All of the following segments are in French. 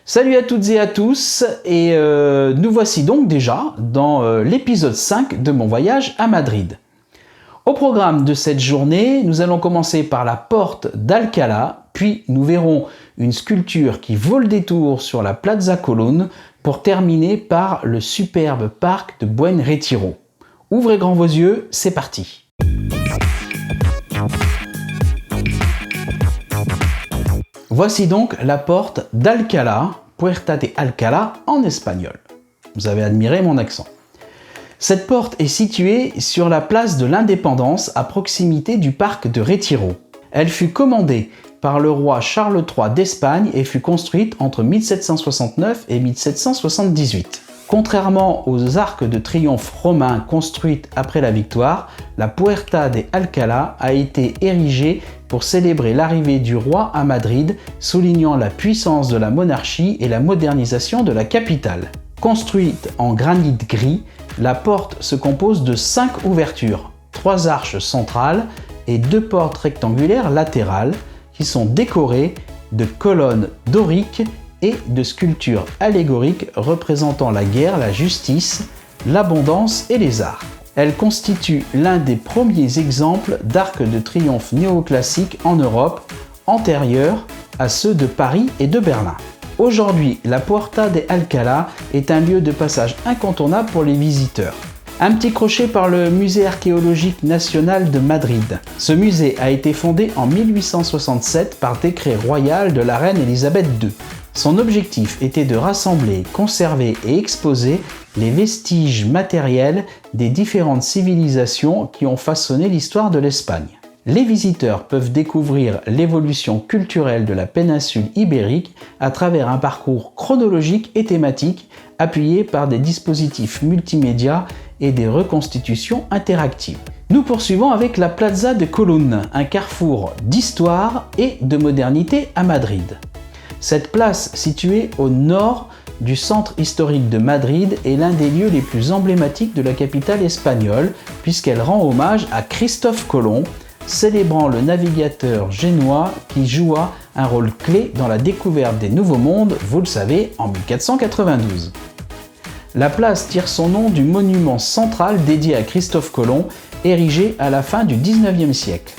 Salut à toutes et à tous, et nous voici donc déjà dans l'épisode 5 de mon voyage à Madrid. Au programme de cette journée, nous allons commencer par la porte d'Alcalá, puis nous verrons une sculpture qui vaut le détour sur la Plaza Colón, pour terminer par le superbe parc de Buen Retiro. Ouvrez grand vos yeux, c'est parti! Voici donc la porte d'Alcalá, Puerta de Alcalá en espagnol. Vous avez admiré mon accent. Cette porte est située sur la place de l'Indépendance à proximité du parc de Retiro. Elle fut commandée par le roi Charles III d'Espagne et fut construite entre 1769 et 1778. Contrairement aux arcs de triomphe romains construites après la victoire, la Puerta de Alcalá a été érigée pour célébrer l'arrivée du roi à Madrid, soulignant la puissance de la monarchie et la modernisation de la capitale. Construite en granit gris, la porte se compose de 5 ouvertures, 3 arches centrales et 2 portes rectangulaires latérales qui sont décorées de colonnes doriques et de sculptures allégoriques représentant la guerre, la justice, l'abondance et les arts. Elle constitue l'un des premiers exemples d'arcs de triomphe néoclassiques en Europe, antérieurs à ceux de Paris et de Berlin. Aujourd'hui, la Puerta de Alcalá est un lieu de passage incontournable pour les visiteurs. Un petit crochet par le Musée archéologique national de Madrid. Ce musée a été fondé en 1867 par décret royal de la reine Elisabeth II. Son objectif était de rassembler, conserver et exposer les vestiges matériels des différentes civilisations qui ont façonné l'histoire de l'Espagne. Les visiteurs peuvent découvrir l'évolution culturelle de la péninsule ibérique à travers un parcours chronologique et thématique appuyé par des dispositifs multimédia et des reconstitutions interactives. Nous poursuivons avec la Plaza de Colón, un carrefour d'histoire et de modernité à Madrid. Cette place, située au nord du centre historique de Madrid, est l'un des lieux les plus emblématiques de la capitale espagnole, puisqu'elle rend hommage à Christophe Colomb, célébrant le navigateur génois qui joua un rôle clé dans la découverte des Nouveaux Mondes, vous le savez, en 1492. La place tire son nom du monument central dédié à Christophe Colomb, érigé à la fin du XIXe siècle.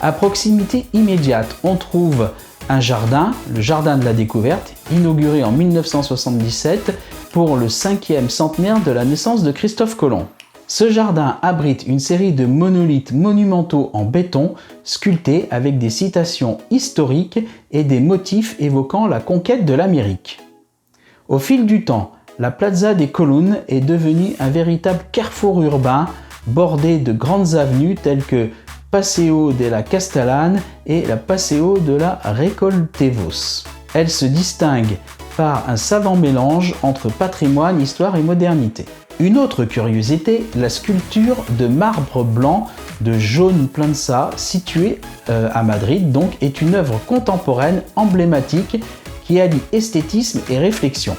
À proximité immédiate, on trouve un jardin, le Jardin de la Découverte, inauguré en 1977 pour le 5e centenaire de la naissance de Christophe Colomb. Ce jardin abrite une série de monolithes monumentaux en béton sculptés avec des citations historiques et des motifs évoquant la conquête de l'Amérique. Au fil du temps, la Plaza de Colón est devenue un véritable carrefour urbain bordé de grandes avenues telles que Paseo de la Castellane et la Paseo de la Recoltevos. Elle se distingue par un savant mélange entre patrimoine, histoire et modernité. Une autre curiosité, la sculpture de marbre blanc de Jaune Plança, située à Madrid, donc, est une œuvre contemporaine emblématique qui allie esthétisme et réflexion.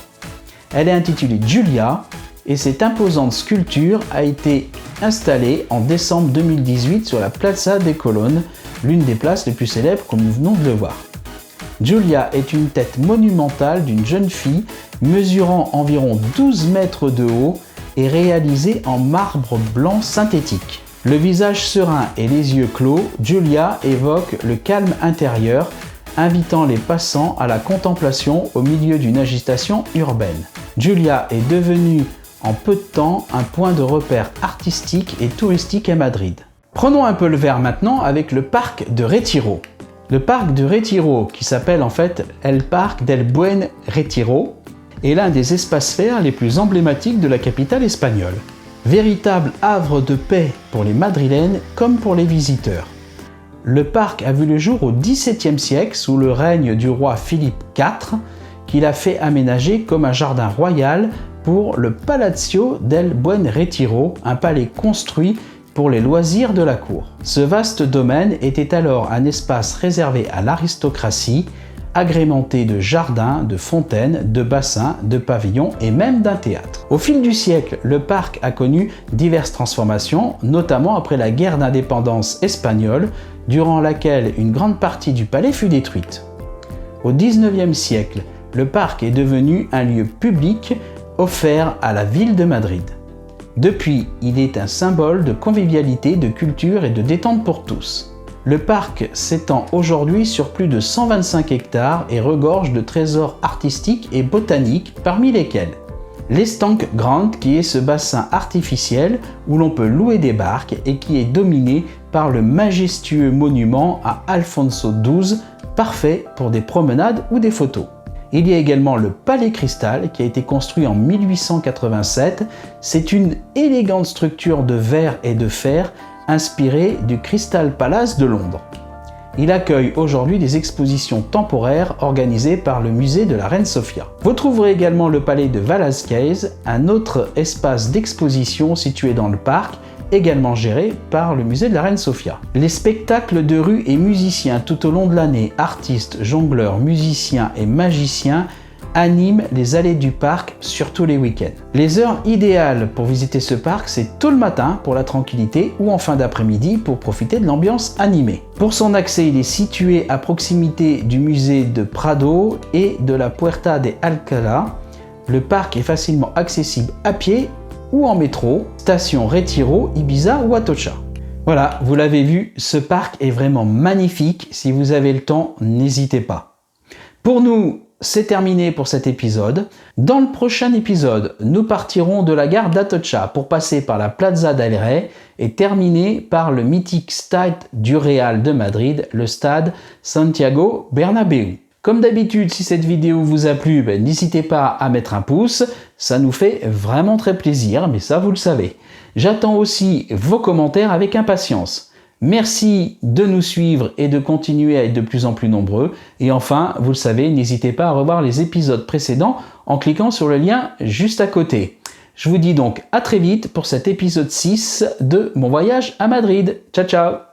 Elle est intitulée Julia et cette imposante sculpture a été installée en décembre 2018 sur la Plaza de Colón, l'une des places les plus célèbres comme nous venons de le voir. Julia est une tête monumentale d'une jeune fille mesurant environ 12 mètres de haut et réalisée en marbre blanc synthétique. Le visage serein et les yeux clos, Julia évoque le calme intérieur, invitant les passants à la contemplation au milieu d'une agitation urbaine. Julia est devenue en peu de temps un point de repère artistique et touristique à Madrid. Prenons un peu le verre maintenant avec le parc de Retiro. Le parc de Retiro, qui s'appelle en fait El Parc del Buen Retiro, est l'un des espaces verts les plus emblématiques de la capitale espagnole. Véritable havre de paix pour les Madrilènes comme pour les visiteurs. Le parc a vu le jour au XVIIe siècle sous le règne du roi Philippe IV, qui l'a fait aménager comme un jardin royal pour le Palacio del Buen Retiro, un palais construit pour les loisirs de la cour. Ce vaste domaine était alors un espace réservé à l'aristocratie, agrémenté de jardins, de fontaines, de bassins, de pavillons et même d'un théâtre. Au fil du siècle, le parc a connu diverses transformations, notamment après la guerre d'indépendance espagnole, durant laquelle une grande partie du palais fut détruite. Au XIXe siècle, le parc est devenu un lieu public offert à la ville de Madrid. Depuis, il est un symbole de convivialité, de culture et de détente pour tous. Le parc s'étend aujourd'hui sur plus de 125 hectares et regorge de trésors artistiques et botaniques, parmi lesquels l'Estanque Grande, qui est ce bassin artificiel où l'on peut louer des barques et qui est dominé par le majestueux monument à Alfonso XII, parfait pour des promenades ou des photos. Il y a également le Palais Cristal qui a été construit en 1887. C'est une élégante structure de verre et de fer inspirée du Crystal Palace de Londres. Il accueille aujourd'hui des expositions temporaires organisées par le musée de la Reine Sofia. Vous trouverez également le palais de Velázquez, un autre espace d'exposition situé dans le parc, également géré par le musée de la Reine Sofia. Les spectacles de rue et musiciens tout au long de l'année, artistes, jongleurs, musiciens et magiciens animent les allées du parc, surtout les week-ends. Les heures idéales pour visiter ce parc, c'est tôt le matin pour la tranquillité ou en fin d'après-midi pour profiter de l'ambiance animée. Pour son accès, il est situé à proximité du musée de Prado et de la Puerta de Alcalá. Le parc est facilement accessible à pied ou en métro, station Retiro, Ibiza ou Atocha. Voilà, vous l'avez vu, ce parc est vraiment magnifique. Si vous avez le temps, n'hésitez pas. Pour nous, c'est terminé pour cet épisode. Dans le prochain épisode, nous partirons de la gare d'Atocha pour passer par la Plaza del Rey et terminer par le mythique stade du Real de Madrid, le stade Santiago Bernabéu. Comme d'habitude, si cette vidéo vous a plu, n'hésitez pas à mettre un pouce, ça nous fait vraiment très plaisir, mais ça vous le savez. J'attends aussi vos commentaires avec impatience. Merci de nous suivre et de continuer à être de plus en plus nombreux. Et enfin, vous le savez, n'hésitez pas à revoir les épisodes précédents en cliquant sur le lien juste à côté. Je vous dis donc à très vite pour cet épisode 6 de mon voyage à Madrid. Ciao ciao!